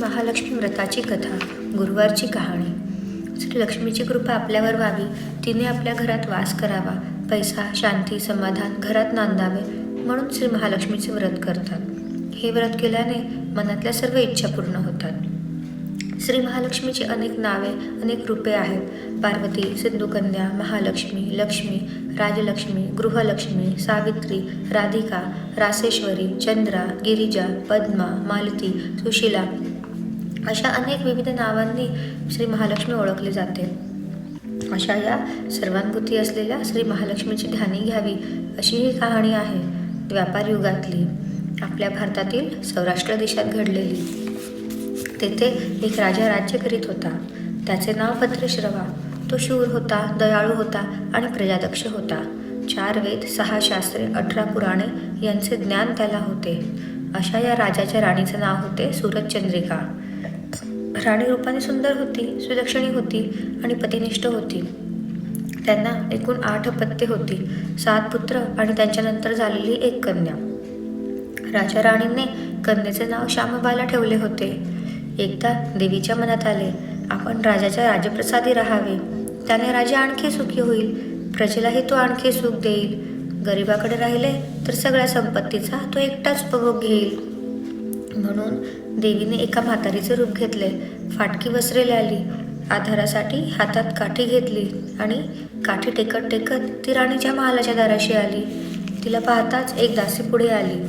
महालक्ष्मी व्रताची कथा. गुरुवारची कहाणी. श्री लक्ष्मीची कृपा आपल्यावर व्हावी, तिने आपल्या घरात वास करावा, पैसा, शांती, समाधान घरात नांदावे म्हणून श्री महालक्ष्मीचे व्रत करतात. हे व्रत केल्याने मनातल्या सर्व इच्छा पूर्ण होतात. श्री महालक्ष्मीची अनेक नावे, अनेक रूपे आहेत. पार्वती, सिंधुकन्या, महालक्ष्मी, लक्ष्मी, राजलक्ष्मी, गृहलक्ष्मी, सावित्री, राधिका, रासेश्वरी, चंद्रा, गिरिजा, पद्मा, मालती, सुशीला अशा अनेक विविध नावांनी श्री महालक्ष्मी ओळखली जाते. अशा या सर्वानुभूती असलेल्या श्री महालक्ष्मीची ध्यानी घ्यावी अशी ही कहाणी आहे. व्यापार युगातली, आपल्या भारतातील सौराष्ट्र देशात घडलेली. तेथे एक राजा राज्य करीत होता. त्याचे नाव भद्रश्रवा. तो शूर होता, दयाळू होता आणि प्रजादक्ष होता. 4 वेद, 6 शास्त्रे, 18 पुराणे यांचे ज्ञान त्याला होते. अशा या राजाच्या राणीचे नाव होते सूरजचंद्रिका. राणी रूपाने सुंदर होती, सुलक्षणी होती आणि पतिनिष्ठ होती. त्यांना एकूण 8 अपत्ये होती, 7 पुत्र आणि त्यांच्यानंतर झालेली 1 कन्या. राजा राणीने कन्येचे नाव श्यामबाला ठेवले होते. एकदा देवीच्या मनात आले, आपण राजाच्या राजप्रसादी राहावे. त्याने राजा आणखी सुखी होईल, प्रजेलाही तो आणखी सुख देईल. गरिबाकडे राहिले तर सगळ्या संपत्तीचा तो एकटाच उपभोग घेईल. म्हणून देवीने एका म्हातारीचे रूप घेतले. फाटकी वस्त्रे लावली, आधारासाठी हातात काठी घेतली आणि काठी टेकत टेकत ती राणीच्या महालाच्या दाराशी आली. तिला पाहताच एक दासी पुढे आली.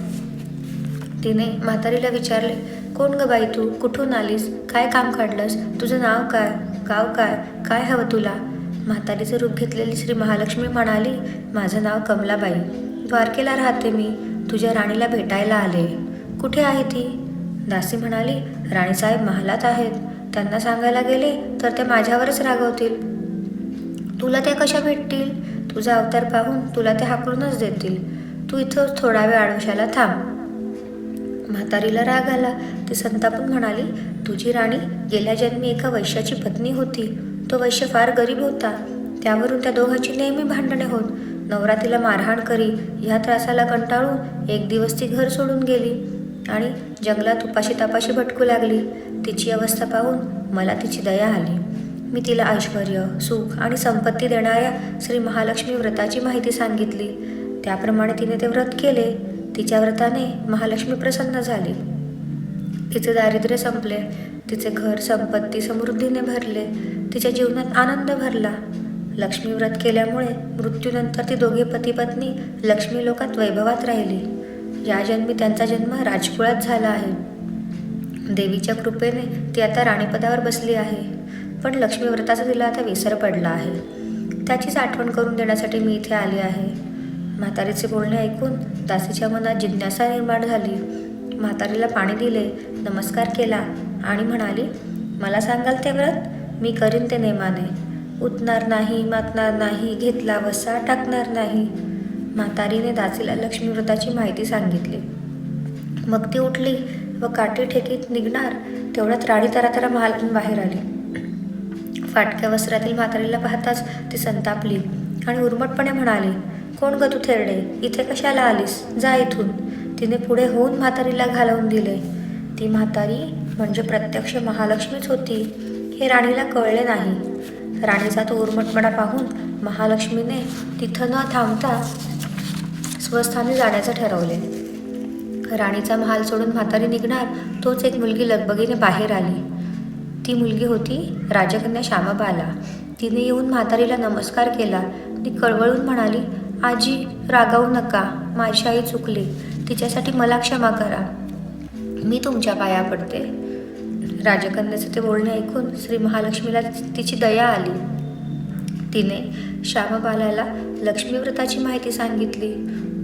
तिने म्हातारीला विचारले, कोण ग बाई तू? कुठून आलीस? काय काम काढलंस? तुझं नाव काय? गाव काय? काय हवं तुला? म्हातारीचे रूप घेतलेली श्री महालक्ष्मी म्हणाली, माझं नाव कमलाबाई. द्वारकेला राहते मी. तुझ्या राणीला भेटायला आले. कुठे आहे ती? दासी म्हणाली, राणीसाहेब महालात आहेत. त्यांना सांगायला गेले तर ते माझ्यावरच रागवतील. तुला त्या कशा भेटतील? तुझा अवतार पाहून तुला ते हाकलूनच देतील. तू इथं थोडा वेळ आडोशाला थांब. म्हातारीला राग आला. ती संतापून म्हणाली, तुझी राणी गेल्या जन्मी एका वैश्याची पत्नी होती. तो वैश्य फार गरीब होता. त्यावरून त्या दोघांची नेहमी भांडणे होत. नवरा तिला मारहाण करी. ह्या त्रासाला कंटाळून एक दिवस ती घर सोडून गेली आणि जंगलात उपाशी तापाशी भटकू लागली. तिची अवस्था पाहून मला तिची दया आली. मी तिला ऐश्वर्य, सुख आणि संपत्ती देणाऱ्या श्री महालक्ष्मी व्रताची माहिती सांगितली. त्याप्रमाणे तिने ते व्रत केले. तिच्या व्रताने महालक्ष्मी प्रसन्न झाली. तिचे दारिद्र्य संपले. तिचे घर, संपत्ती समृद्धीने भरले. तिच्या जीवनात आनंद भरला. लक्ष्मी व्रत केल्यामुळे मृत्यूनंतर ती दोघे पती पत्नी लक्ष्मी लोकात वैभवात राहिली. या जन्मी त्यांचा जन्म राजकुळात झाला आहे. देवीच्या कृपेने ती आता राणीपदावर बसली आहे. पण लक्ष्मी व्रताचा तिला आता विसर पडला आहे. त्याचीच आठवण करून देण्यासाठी मी इथे आली आहे. म्हातारीचे बोलणे ऐकून दासीच्या मनात जिज्ञासा निर्माण झाली. म्हातारीला पाणी दिले, नमस्कार केला आणि म्हणाली, मला सांगाल ते व्रत? मी करीन ते नेमाने. उठणार नाही, मातणार नाही, घेतला वसा टाकणार नाही. म्हातारीने दासीला लक्ष्मी व्रताची माहिती सांगितली. मग ती उठली व काठी ठेकीत निघणार तेवढ्यात राणी तरातरा महालातून बाहेर आली. फाटक्या वस्त्रातील म्हातारीला पाहताच ती संतापली आणि उर्मटपणे म्हणाली, कोण ग तू थेरडे? इथे कशाला आलीस? जा इथून. तिने पुढे होऊन म्हातारीला घालवून दिले. ती म्हातारी म्हणजे प्रत्यक्ष महालक्ष्मीच होती हे राणीला कळले नाही. राणीचा तो उर्मटपणा पाहून महालक्ष्मीने तिथं न थांबता स्वस्थानी जाण्याचं ठरवले. राणीचा महाल सोडून म्हातारी निघणार तोच एक मुलगी लगबगीने बाहेर आली. ती मुलगी होती राजकन्या श्यामबाला. तिने येऊन म्हातारीला नमस्कार केला. ती कळवळून म्हणाली, आजी रागावू नका, माझी आई चुकली. तिच्यासाठी मला क्षमा करा. मी तुमच्या पाया पडते. राजकन्याचे ते बोलणे ऐकून श्री महालक्ष्मीला तिची दया आली. तिने श्यामबालाला लक्ष्मी व्रताची माहिती सांगितली.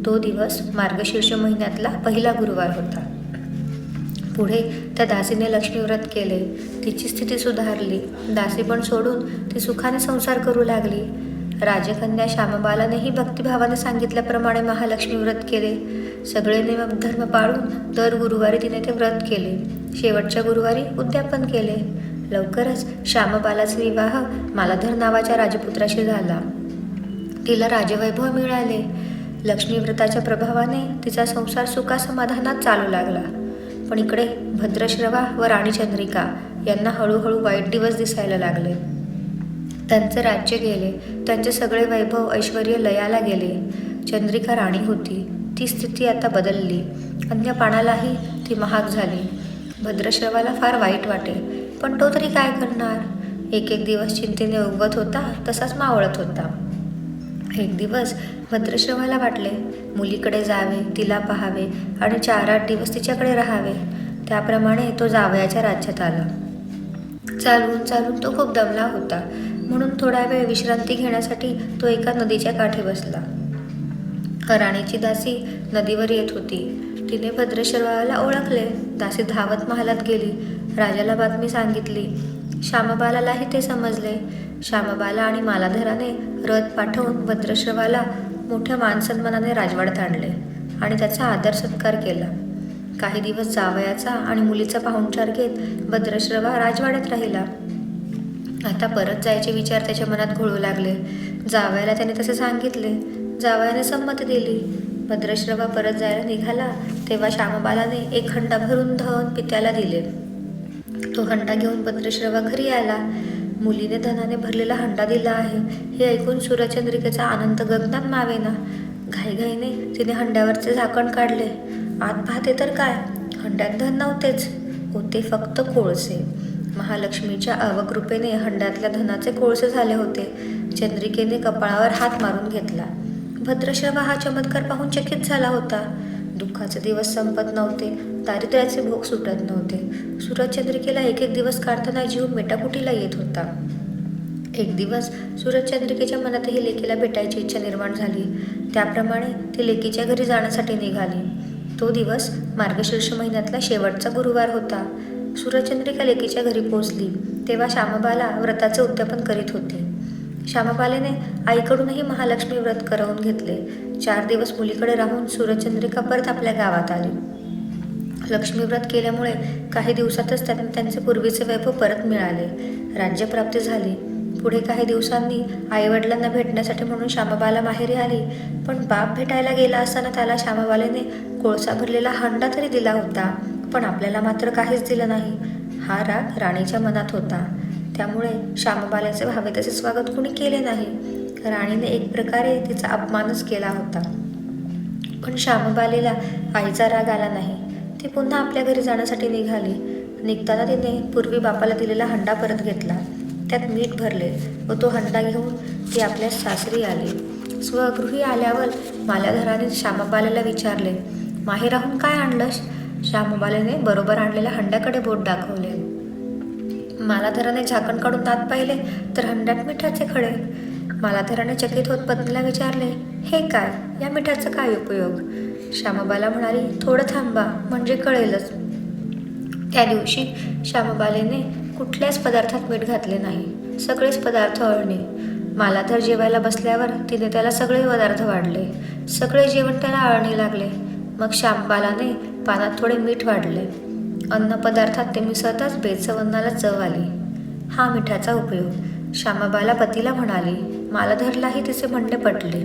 तो दिवस मार्गशीर्ष महिन्यातला पहिला गुरुवार होता. पुढे त्या दासीने लक्ष्मी व्रत केले. तिची स्थिती सुधारली. दासीपण सोडून ती सुखाने संसार करू लागली. राजकन्या श्यामबालानेही भक्तिभावाने सांगितल्याप्रमाणे महालक्ष्मी व्रत केले. सगळे नियम धर्म पाळून दर गुरुवारी तिने ते व्रत केले. शेवटच्या गुरुवारी उद्यापन केले. लवकरच श्यामबालाचा विवाह मालाधर नावाच्या राजपुत्राशी झाला. तिला राजवैभव मिळाले. लक्ष्मी व्रताच्या प्रभावाने तिचा संसार सुखासमाधानात चालू लागला. पण इकडे भद्रश्रवा व राणी चंद्रिका यांना हळूहळू वाईट दिवस दिसायला लागले. त्यांचे राज्य गेले, त्यांचे सगळे वैभव ऐश्वर्य लयाला गेले. चंद्रिका राणी होती, ती स्थिती आता बदलली. अन्नपानालाही ती महाग झाली. भद्रश्रवाला फार वाईट वाटे, पण तो तरी काय करणार. एक एक दिवस चिंतेने उगवत होता, तसाच मावळत होता. एक दिवस भद्रश्रवाला वाटले मुलीकडे जावे, तिला पाहावे आणि 4-8 दिवस तिच्याकडे राहावे. त्याप्रमाणे तो जावयाच्या राज्यात आला. चालून चालून तो खूप दमला होता, म्हणून थोडा वेळ विश्रांती घेण्यासाठी तो एका नदीच्या काठी बसला. राणीची दासी नदीवर येत होती. तिने भद्रश्रवाला ओळखले. दासी धावत महालात गेली, राजाला बातमी सांगितली. श्यामबालालाही ते समजले. श्यामबाला आणि मालाधराने रथ पाठवून भद्रश्रवाला मोठ्या मानसन्मानाने राजवाड्यात आणले आणि त्याचा आदर सत्कार केला. काही दिवस जावयाचा आणि मुलीचा पाहुणचार घेत भद्रश्रवा राजवाड्यात राहिला. आता परत जायचे विचार त्याच्या मनात घोळू लागले. जावयाला त्याने तसे सांगितले. जावयाने संमती दिली. भद्रश्रवा परत जायला निघाला तेव्हा श्यामबालाने एक हंडा भरून धन पित्याला दिले. तो हंडा घेऊन भद्रश्रवा घरी आला. मुलीने धनाने भरलेला हंडा दिला आहे हे ऐकून सूरचंद्रिकेचा आनंद गगनात मावेना. घाईघाईने तिने हंड्यावरचे झाकण काढले. आत पाहते तर काय, हंड्यात धन नव्हतेच, होते फक्त कोळसे. महालक्ष्मीच्या अवकृपेने हंड्यातल्या धनाचे कोळसे झाले होते. चंद्रिकेने कपाळावर हात मारून घेतला. भद्रश्रवा हा चमत्कार पाहून चकित झाला होता. दुःखाचे दिवस संपत नव्हते, दारिद्र्याचे भोग सुटत नव्हते. सूरजचंद्रिकेला एक एक दिवस काढताना जीव मेटाकुटीला येत होता. एक दिवस सूरजचंद्रिकेच्या मनातही लेकीला भेटायची इच्छा निर्माण झाली. त्याप्रमाणे ती लेकीच्या घरी जाण्यासाठी निघाली. तो दिवस मार्गशीर्ष महिन्यातला शेवटचा गुरुवार होता. सूरजचंद्रिका लेकीच्या घरी पोचली तेव्हा श्यामबाला व्रताचे उद्यापन करीत होती. श्यामबालेने आईकडूनही महालक्ष्मी व्रत करवून घेतले. 4 दिवस मुलीकडे राहून सूरजचंद्रिका परत आपल्या गावात आली. लक्ष्मी व्रत केल्यामुळे काही दिवसातच त्यांना त्यांचे पूर्वीचे वैभव परत मिळाले. राज्यप्राप्ती झाली. पुढे काही दिवसांनी आईवडिलांना भेटण्यासाठी म्हणून श्यामबाला माहेरी आली. पण बाप भेटायला गेला असताना त्याला श्यामबालेने कोळसा भरलेला हंडा तरी दिला होता, पण आपल्याला मात्र काहीच दिलं नाही. हा राग राणीच्या मनात होता. त्यामुळे श्यामबालेचे भावे तसे स्वागत कुणी केले नाही. राणीने एक प्रकारे तिचा अपमानच केला होता. पण श्यामबालेला आईचा राग आला नाही. ती पुन्हा आपल्या घरी जाण्यासाठी निघाली. निघताना तिने पूर्वी बापाला दिलेला हंडा परत घेतला. त्यात मीठ भरले व तो हंडा घेऊन ती आपल्या सासरी आली. स्वगृही आल्यावर मालाधराने श्यामबालेला विचारले, माहेराहून काय आणलंस? श्यामबालेने बरोबर आणलेल्या हंड्याकडे बोट दाखवले. मालाधराने झाकण काढून दात पाहिले तर हंड्यात मिठाचे खडे. मालाधराने चकित होत पत्नीला विचारले, हे काय, या मिठाचा काय उपयोग? श्यामबाला म्हणाली, थोडं थांबा म्हणजे कळेलच. त्या दिवशी श्यामबालेने कुठल्याच पदार्थात मीठ घातले नाही. सगळेच पदार्थ अळणे. मालाधर जेवायला बसल्यावर तिने त्याला सगळे पदार्थ वाढले. सगळे जेवण त्याला अळणी लागले. मग श्यामबालाने पानात थोडे मीठ वाढले. अन्नपदार्थात ते मिसळताच बेचव अन्नाला चव आली. हा मिठाचा उपयोग. श्यामबाला पतीला म्हणाली. मालाधरलाही तिचे म्हणणे पटले.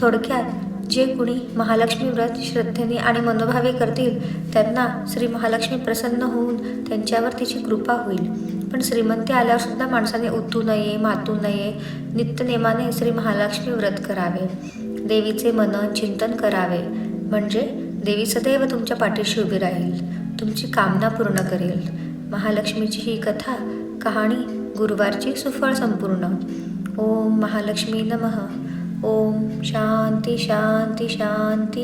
थोडक्यात जे कुणी महालक्ष्मी व्रत श्रद्धेने आणि मनोभावे करतील त्यांना श्री महालक्ष्मी प्रसन्न होऊन त्यांच्यावर तिची कृपा होईल. पण श्रीमंती आल्यावर सुद्धा माणसाने उतू नये, मातू नये. नित्यनेमाने श्री महालक्ष्मी व्रत करावे. देवीचे मनन चिंतन करावे, म्हणजे देवी सदैव तुमच्या पाठीशी उभी राहील, तुमची कामना पूर्ण करेल. महालक्ष्मीची ही कथा कहाणी गुरुवारची सुफळ संपूर्ण. ओम महालक्ष्मी नमः. ओम शांती शांती शांती.